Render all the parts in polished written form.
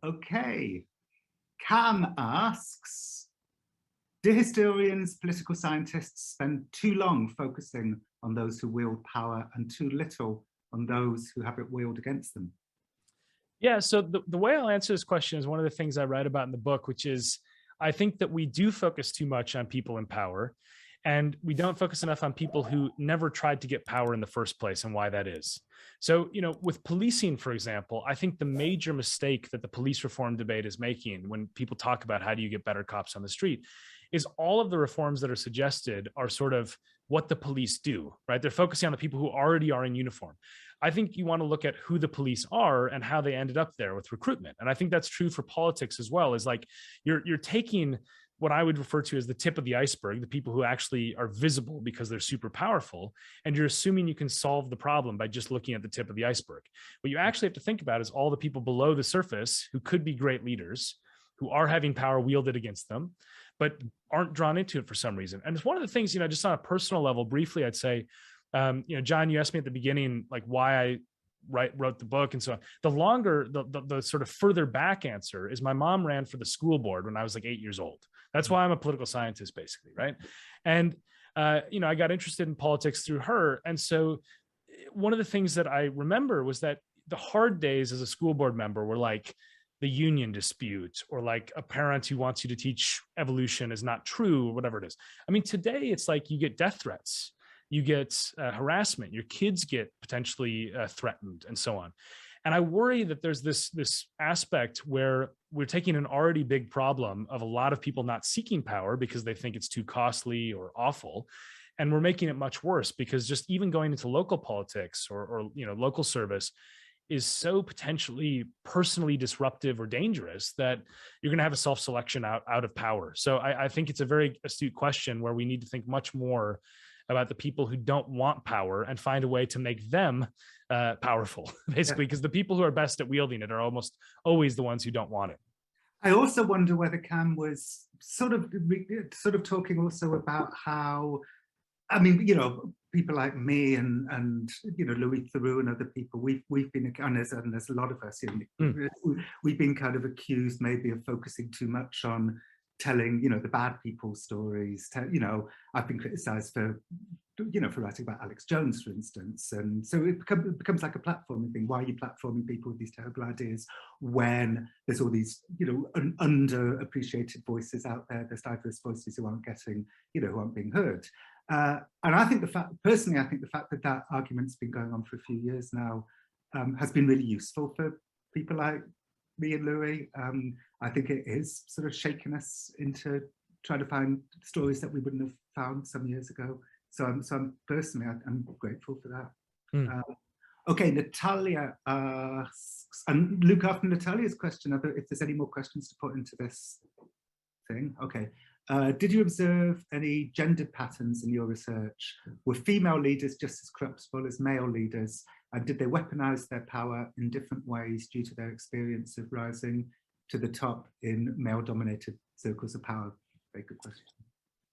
Okay. Cam asks, do historians, political scientists spend too long focusing on those who wield power and too little on those who have it wielded against them? Yeah, so the way I'll answer this question is one of the things I write about in the book, which is I think that we do focus too much on people in power, and we don't focus enough on people who never tried to get power in the first place and why that is. So, with policing, for example, I think the major mistake that the police reform debate is making when people talk about how do you get better cops on the street is all of the reforms that are suggested are sort of what the police do, right? They're focusing on the people who already are in uniform. I think you want to look at who the police are and how they ended up there with recruitment. And I think that's true for politics as well, is like you're taking what I would refer to as the tip of the iceberg, the people who actually are visible because they're super powerful, and you're assuming you can solve the problem by just looking at the tip of the iceberg. What you actually have to think about is all the people below the surface who could be great leaders, who are having power wielded against them, but aren't drawn into it for some reason. And it's one of the things, just on a personal level, briefly, I'd say, John, you asked me at the beginning, like why I wrote the book and so on. The longer, the sort of further back answer is my mom ran for the school board when I was like 8 years old. That's why I'm a political scientist, basically, right? And, I got interested in politics through her. And so one of the things that I remember was that the hard days as a school board member were like the union dispute, or like a parent who wants you to teach evolution is not true, or whatever it is. I mean, today it's like you get death threats, you get harassment, your kids get potentially threatened, and so on. And I worry that there's this aspect where we're taking an already big problem of a lot of people not seeking power because they think it's too costly or awful, and we're making it much worse because just even going into local politics or local service is so potentially personally disruptive or dangerous that you're going to have a self-selection out of power. So I think it's a very astute question where we need to think much more about the people who don't want power and find a way to make them powerful, basically, because the people who are best at wielding it are almost always the ones who don't want it. I also wonder whether Cam was sort of talking also about how, I mean, people like me and Louis Theroux and other people, we've been, and there's a lot of us, we've been kind of accused maybe of focusing too much on telling, the bad people's stories. I've been criticised for writing about Alex Jones, for instance. And so it becomes like a platforming thing. Why are you platforming people with these terrible ideas when there's all these, underappreciated voices out there, there's diverse voices who aren't getting, who aren't being heard. And I think the fact that argument's been going on for a few years now has been really useful for people like me and Louis. I think it is sort of shaken us into trying to find stories that we wouldn't have found some years ago. So I'm personally, I'm grateful for that. Okay, Natalia asks, and Luke, after Natalia's question, if there's any more questions to put into this thing. Okay. Did you observe any gendered patterns in your research? Were female leaders just as corruptible as male leaders? And did they weaponize their power in different ways due to their experience of rising to the top in male-dominated circles of power? Very good question.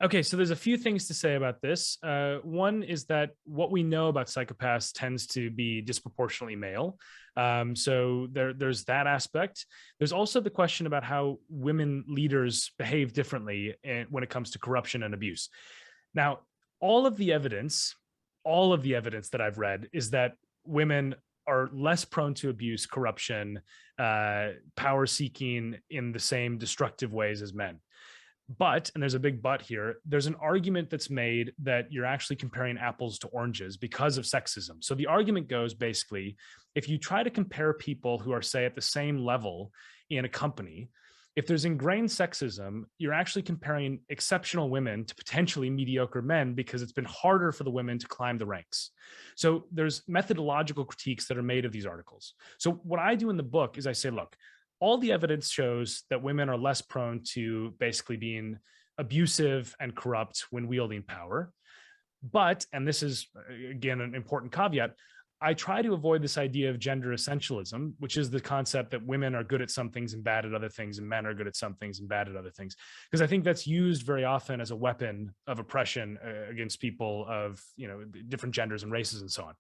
Okay, so there's a few things to say about this. One is that what we know about psychopaths tends to be disproportionately male. So there's that aspect. There's also the question about how women leaders behave differently when it comes to corruption and abuse. Now, all of the evidence that I've read is that women are less prone to abuse, corruption, power seeking in the same destructive ways as men. But, and there's a big but here, there's an argument that's made that you're actually comparing apples to oranges because of sexism. So the argument goes basically, if you try to compare people who are, say, at the same level in a company, if there's ingrained sexism, you're actually comparing exceptional women to potentially mediocre men because it's been harder for the women to climb the ranks. So there's methodological critiques that are made of these articles. So what I do in the book is I say, look, all the evidence shows that women are less prone to basically being abusive and corrupt when wielding power. But, and this is, again, an important caveat, I try to avoid this idea of gender essentialism, which is the concept that women are good at some things and bad at other things, and men are good at some things and bad at other things. Because I think that's used very often as a weapon of oppression against people of, different genders and races and so on.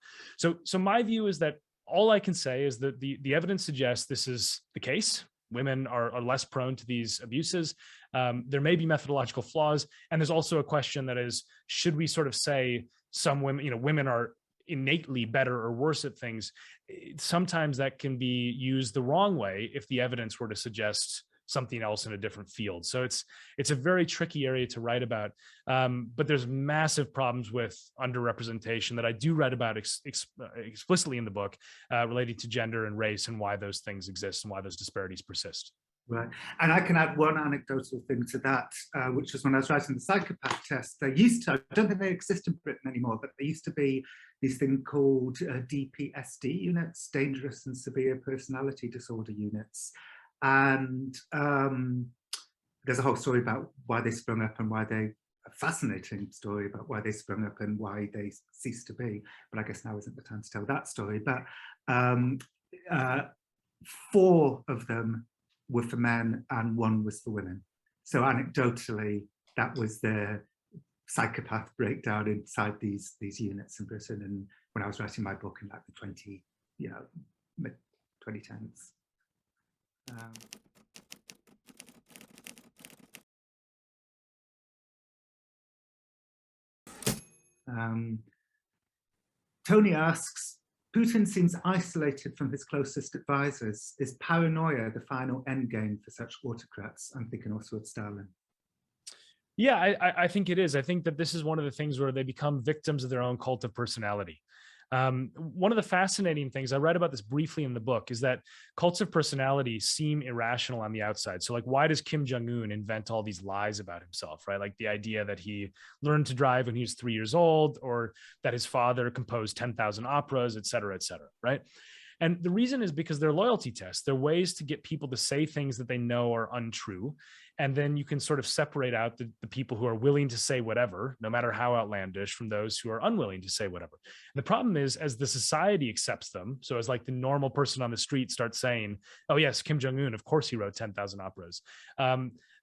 So my view is that all I can say is that the evidence suggests this is the case. women are less prone to these abuses. There may be methodological flaws. And there's also a question that is, should we sort of say some women, women are innately better or worse at things? Sometimes that can be used the wrong way if the evidence were to suggest something else in a different field. So it's a very tricky area to write about. But there's massive problems with underrepresentation that I do write about explicitly in the book, relating to gender and race and why those things exist and why those disparities persist. Right. And I can add one anecdotal thing to that, which was when I was writing the psychopath test. They used to, I don't think they exist in Britain anymore, but there used to be these things called DPSD units, dangerous and severe personality disorder units. And there's a whole story about why they sprung up and why they, a fascinating story about why they sprung up and why they ceased to be. But I guess now isn't the time to tell that story. But 4 of them were for men and 1 was for women. So anecdotally, that was the psychopath breakdown inside these units in Britain. And when I was writing my book in like the mid 2010s. Tony asks, Putin seems isolated from his closest advisors. Is paranoia the final endgame for such autocrats? I'm thinking also of Stalin. Yeah, I think it is. I think that this is one of the things where they become victims of their own cult of personality. One of the fascinating things, I read about this briefly in the book, is that cults of personality seem irrational on the outside. So like, why does Kim Jong-un invent all these lies about himself, right? Like the idea that he learned to drive when he was 3 years old, or that his father composed 10,000 operas, et cetera, right? And the reason is because they're loyalty tests. They're ways to get people to say things that they know are untrue. And then you can sort of separate out the people who are willing to say whatever, no matter how outlandish, from those who are unwilling to say whatever. And the problem is, as the society accepts them, so as like the normal person on the street starts saying, oh yes, Kim Jong-un, of course he wrote 10,000 operas.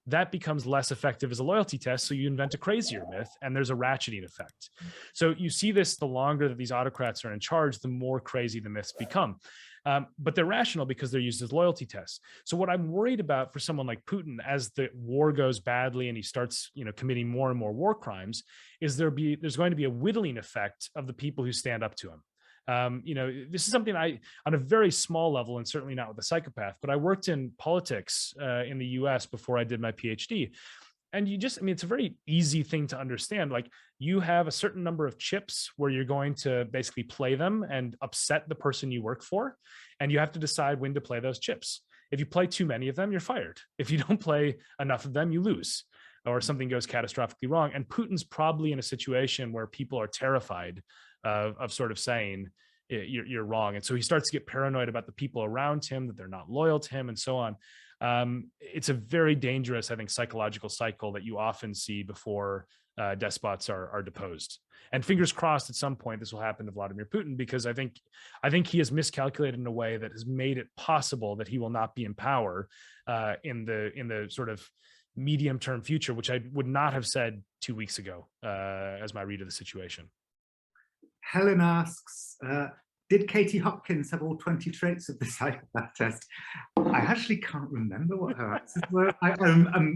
That becomes less effective as a loyalty test. So you invent a crazier myth and there's a ratcheting effect. So you see this, the longer that these autocrats are in charge, the more crazy the myths become. But they're rational because they're used as loyalty tests. So what I'm worried about for someone like Putin, as the war goes badly and he starts, committing more and more war crimes, is there's going to be a whittling effect of the people who stand up to him. This is something on a very small level, and certainly not with a psychopath, but I worked in politics in the US before I did my PhD. And it's a very easy thing to understand. Like, you have a certain number of chips where you're going to basically play them and upset the person you work for. And you have to decide when to play those chips. If you play too many of them, you're fired. If you don't play enough of them, you lose, or something goes catastrophically wrong. And Putin's probably in a situation where people are terrified of sort of saying, you're wrong. And so he starts to get paranoid about the people around him, that they're not loyal to him, and so on. It's a very dangerous, I think, psychological cycle that you often see before despots are deposed. And fingers crossed, at some point this will happen to Vladimir Putin, because I think he has miscalculated in a way that has made it possible that he will not be in power in the sort of medium-term future, which I would not have said 2 weeks ago as my read of the situation. Helen asks, did Katie Hopkins have all 20 traits of the psychopath test? I actually can't remember what her answers were. I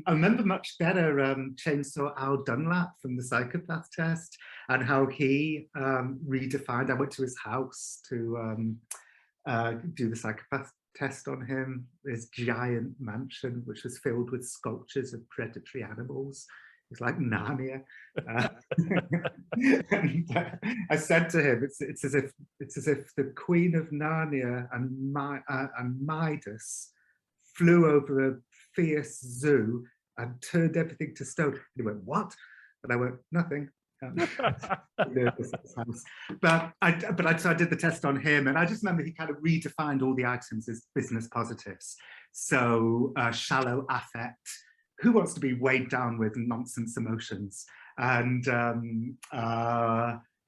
remember much better Chainsaw Al Dunlap from the psychopath test, and how he redefined. I went to his house to do the psychopath test on him. This giant mansion, which was filled with sculptures of predatory animals. It's like Narnia. And I said to him, it's as if the Queen of Narnia and Midas flew over a fierce zoo and turned everything to stone. And he went, what? And I went, nothing. But I did the test on him, and I just remember he kind of redefined all the items as business positives. So shallow affect. Who wants to be weighed down with nonsense emotions? And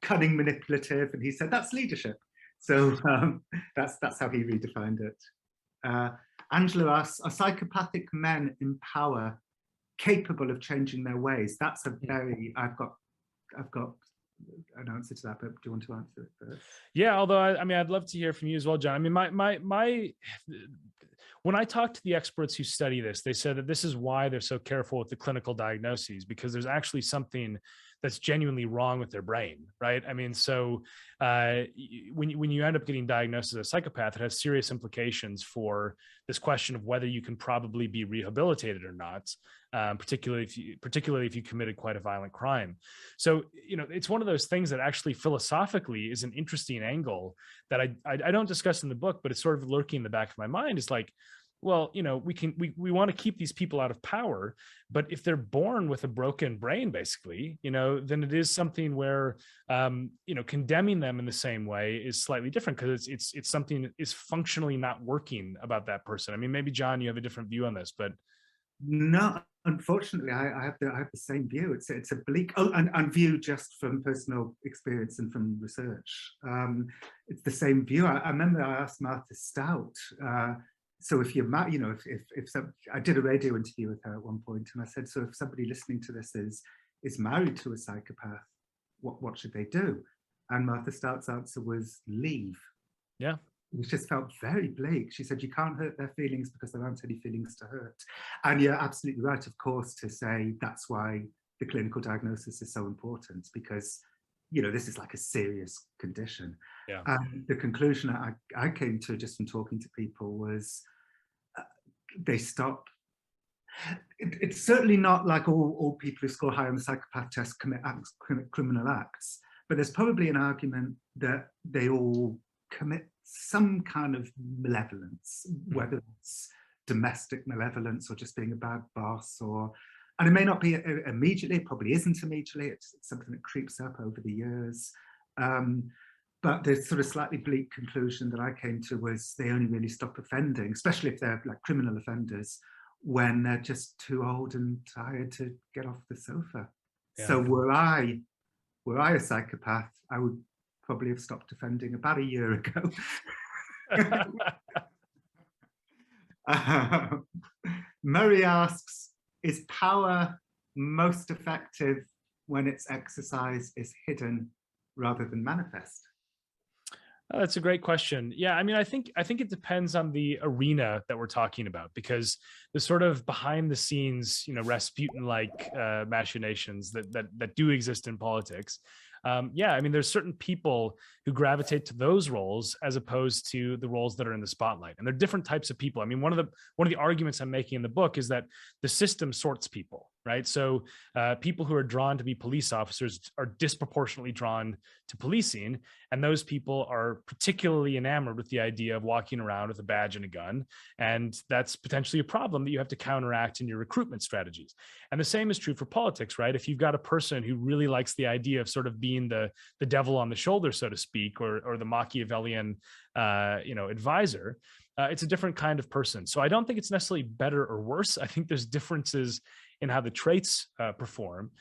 cunning manipulative, and he said that's leadership. So that's how he redefined it. Angela asks, are psychopathic men in power capable of changing their ways? That's a very, I've got an answer to that, but do you want to answer it first? Yeah, although I'd love to hear from you as well, John. I mean, When I talk to the experts who study this, they said that this is why they're so careful with the clinical diagnoses, because there's actually something that's genuinely wrong with their brain, right? I mean, so when you end up getting diagnosed as a psychopath, it has serious implications for this question of whether you can probably be rehabilitated or not, particularly if you committed quite a violent crime. So, it's one of those things that actually philosophically is an interesting angle that I don't discuss in the book, but it's sort of lurking in the back of my mind. Is like, well, we want to keep these people out of power, but if they're born with a broken brain, basically, then it is something where, condemning them in the same way is slightly different, because it's something that is functionally not working about that person. I mean, maybe John, you have a different view on this, but no, unfortunately, I have the same view. It's a bleak, and view just from personal experience and from research. It's the same view. I remember I asked Martha Stout. So if you're, I did a radio interview with her at one point, and I said, so if somebody listening to this is married to a psychopath, what should they do? And Martha Stout's answer was leave. Yeah. It just felt very bleak. She said, you can't hurt their feelings because there aren't any feelings to hurt. And you're absolutely right, of course, to say that's why the clinical diagnosis is so important, because this is like a serious condition. Yeah. And the conclusion I came to just from talking to people was they stop. It's certainly not like all people who score high on the psychopath test commit criminal acts, but there's probably an argument that they all commit some kind of malevolence, whether it's domestic malevolence or just being a bad boss, and it may not be immediately, it probably isn't immediately, it's something that creeps up over the years. But the sort of slightly bleak conclusion that I came to was they only really stop offending, especially if they're like criminal offenders, when they're just too old and tired to get off the sofa. Yeah. So were I a psychopath, I would probably have stopped offending about a year ago. Murray asks, is power most effective when its exercise is hidden rather than manifest? Oh, that's a great question. Yeah, I mean, I think it depends on the arena that we're talking about, because the sort of behind the scenes, Rasputin-like machinations that do exist in politics. Yeah, I mean, there's certain people who gravitate to those roles as opposed to the roles that are in the spotlight, and they're different types of people. I mean, one of the arguments I'm making in the book is that the system sorts people, right? So people who are drawn to be police officers are disproportionately drawn to policing, and those people are particularly enamored with the idea of walking around with a badge and a gun, and that's potentially a problem that you have to counteract in your recruitment strategies. And the same is true for politics, right? If you've got a person who really likes the idea of sort of being the devil on the shoulder, so to speak, or the Machiavellian advisor, it's a different kind of person. So I don't think it's necessarily better or worse. I think there's differences in how the traits perform.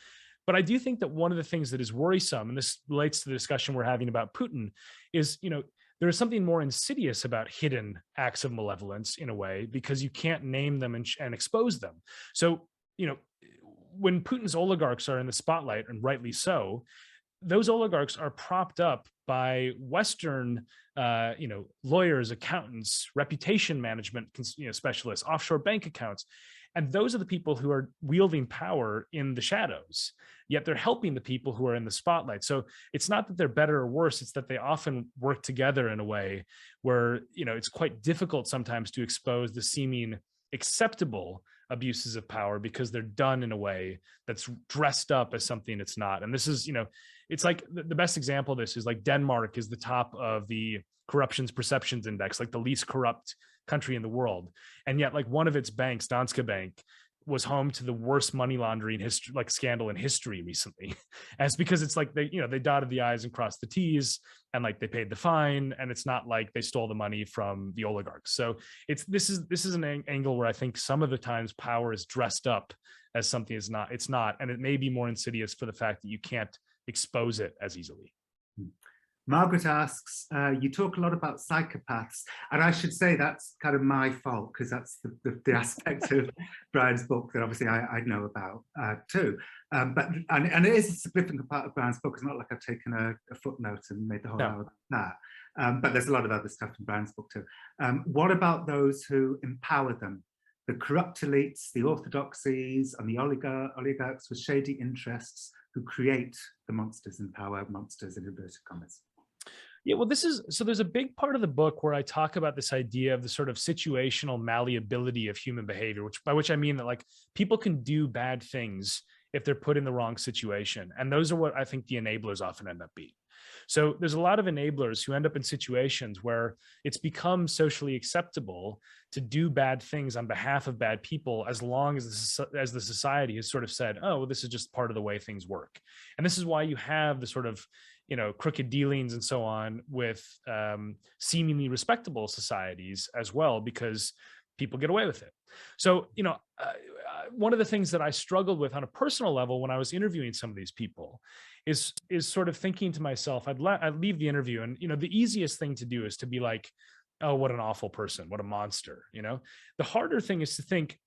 But I do think that one of the things that is worrisome, and this relates to the discussion we're having about Putin, is, there is something more insidious about hidden acts of malevolence in a way, because you can't name them and expose them. So, when Putin's oligarchs are in the spotlight, and rightly so, those oligarchs are propped up by Western, lawyers, accountants, reputation management, specialists, offshore bank accounts. And those are the people who are wielding power in the shadows, yet they're helping the people who are in the spotlight. So it's not that they're better or worse, it's that they often work together in a way where, it's quite difficult sometimes to expose the seeming acceptable abuses of power, because they're done in a way that's dressed up as something it's not. And this is, it's like the best example of this is like Denmark is the top of the corruptions perceptions index, like the least corrupt country in the world. And yet, like, one of its banks, Danske Bank, was home to the worst money laundering history, like scandal in history recently. And it's because it's like they dotted the I's and crossed the T's, and like they paid the fine, and it's not like they stole the money from the oligarchs. So this is an angle where I think some of the times power is dressed up as something it's not, and it may be more insidious for the fact that you can't expose it as easily. Margaret asks, you talk a lot about psychopaths, and I should say that's kind of my fault, because that's the aspect of Brian's book that obviously I know about too. But it is a significant part of Brian's book. It's not like I've taken a footnote and made the whole hour about that. But there's a lot of other stuff in Brian's book too. What about those who empower them? The corrupt elites, the orthodoxies, and the oligarchs with shady interests who create the monsters in power, monsters in inverted commas. Yeah, well, there's a big part of the book where I talk about this idea of the sort of situational malleability of human behavior, by which I mean that like people can do bad things if they're put in the wrong situation. And those are what I think the enablers often end up being. So there's a lot of enablers who end up in situations where it's become socially acceptable to do bad things on behalf of bad people, as long as the society has sort of said, oh, well, this is just part of the way things work. And this is why you have the sort of, you know, crooked dealings and so on with seemingly respectable societies as well, because people get away with it. So, you know, one of the things that I struggled with on a personal level when I was interviewing some of these people is sort of thinking to myself, I'd leave the interview, and, you know, the easiest thing to do is to be like, oh, what an awful person, what a monster, you know. The harder thing is to think,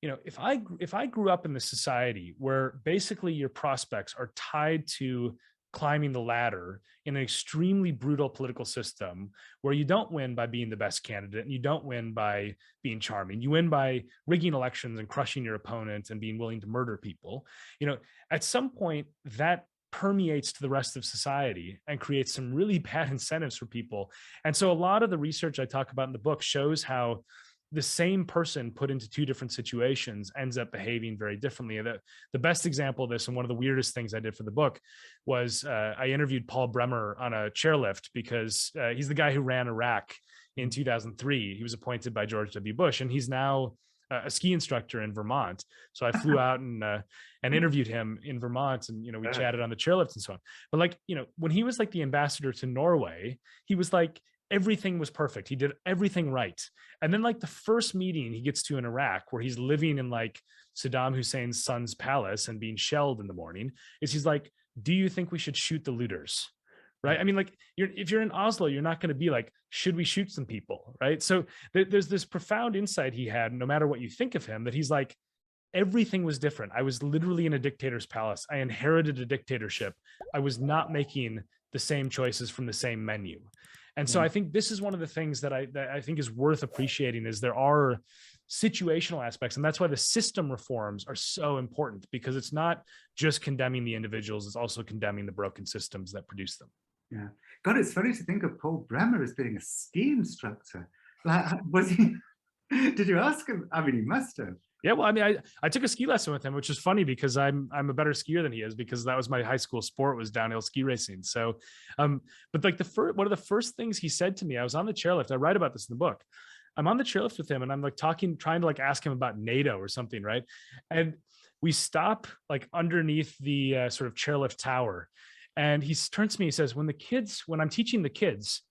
you know, if I grew up in this society where basically your prospects are tied to climbing the ladder in an extremely brutal political system where you don't win by being the best candidate and you don't win by being charming, you win by rigging elections and crushing your opponent and being willing to murder people, you know, at some point that permeates to the rest of society and creates some really bad incentives for people. And so a lot of the research I talk about in the book shows how the same person put into two different situations ends up behaving very differently. The best example of this, and one of the weirdest things I did for the book, was I interviewed Paul Bremmer on a chairlift, because he's the guy who ran Iraq in 2003. He was appointed by George W. Bush, and he's now a ski instructor in Vermont. So I flew out and interviewed him in Vermont, and, you know, we chatted on the chairlift and so on. But like, you know, when he was like the ambassador to Norway, he was like, everything was perfect. He did everything right. And then like the first meeting he gets to in Iraq, where he's living in like Saddam Hussein's son's palace and being shelled in the morning, is he's like, do you think we should shoot the looters? Right. I mean, like, if you're in Oslo, you're not going to be like, should we shoot some people? Right. So there's this profound insight he had, no matter what you think of him, that he's like, everything was different. I was literally in a dictator's palace. I inherited a dictatorship. I was not making the same choices from the same menu. And so I think this is one of the things that I think is worth appreciating, is there are situational aspects. And that's why the system reforms are so important, because it's not just condemning the individuals, it's also condemning the broken systems that produce them. Yeah. God, it's funny to think of Paul Bremmer as being a ski instructor. Like, was he, did you ask him? I mean, he must have. Yeah, well, I mean, I took a ski lesson with him, which is funny because I'm a better skier than he is, because that was my high school sport, was downhill ski racing. So, but like one of the first things he said to me, I was on the chairlift. I write about this in the book. I'm on the chairlift with him, and I'm like trying to like ask him about NATO or something, right? And we stop like underneath the sort of chairlift tower, and he turns to me, he says, when I'm teaching the kids,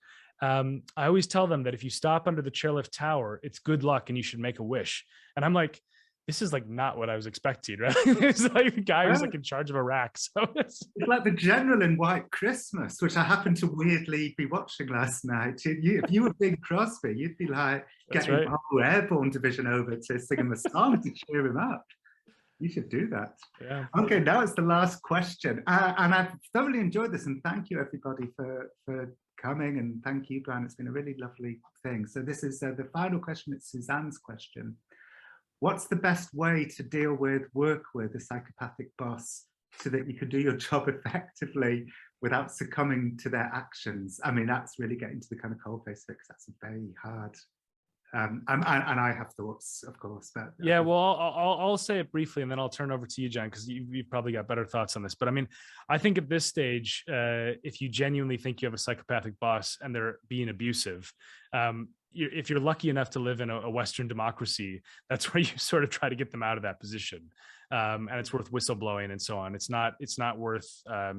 I always tell them that if you stop under the chairlift tower, it's good luck and you should make a wish. And I'm like, this is like not what I was expecting, right? It's like the guy who's like in charge of Iraq. So it's like the general in White Christmas, which I happened to weirdly be watching last night. If you were Bing Crosby, you'd be like getting the whole airborne division over to sing him a song to cheer him up. You should do that. Yeah. Okay, now it's the last question. And I've thoroughly enjoyed this, and thank you everybody for coming, and thank you, Brian. It's been a really lovely thing. So this is the final question. It's Suzanne's question. What's the best way to work with a psychopathic boss so that you can do your job effectively without succumbing to their actions? I mean, that's really getting to the kind of coalface fix. That's very hard. And I have thoughts, of course. But yeah, well, I'll say it briefly, and then I'll turn over to you, Jon, because you've probably got better thoughts on this. But I mean, I think at this stage, if you genuinely think you have a psychopathic boss and they're being abusive, if you're lucky enough to live in a Western democracy, that's where you sort of try to get them out of that position. And it's worth whistleblowing and so on. It's not worth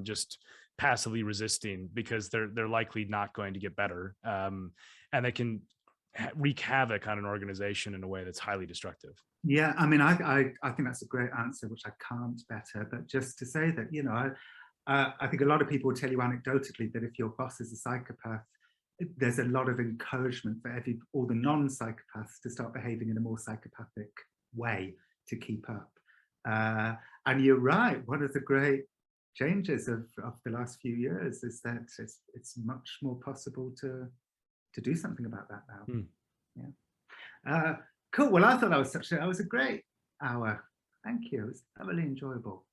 just passively resisting, because they're likely not going to get better. And they can wreak havoc on an organization in a way that's highly destructive. Yeah, I mean, I think that's a great answer, which I can't better. But just to say that, you know, I think a lot of people will tell you anecdotally that if your boss is a psychopath, there's a lot of encouragement for all the non-psychopaths to start behaving in a more psychopathic way to keep up. And you're right, one of the great changes of the last few years is that it's much more possible to do something about that now. Yeah. Cool. Well, I thought that was a great hour. Thank you. It was thoroughly enjoyable.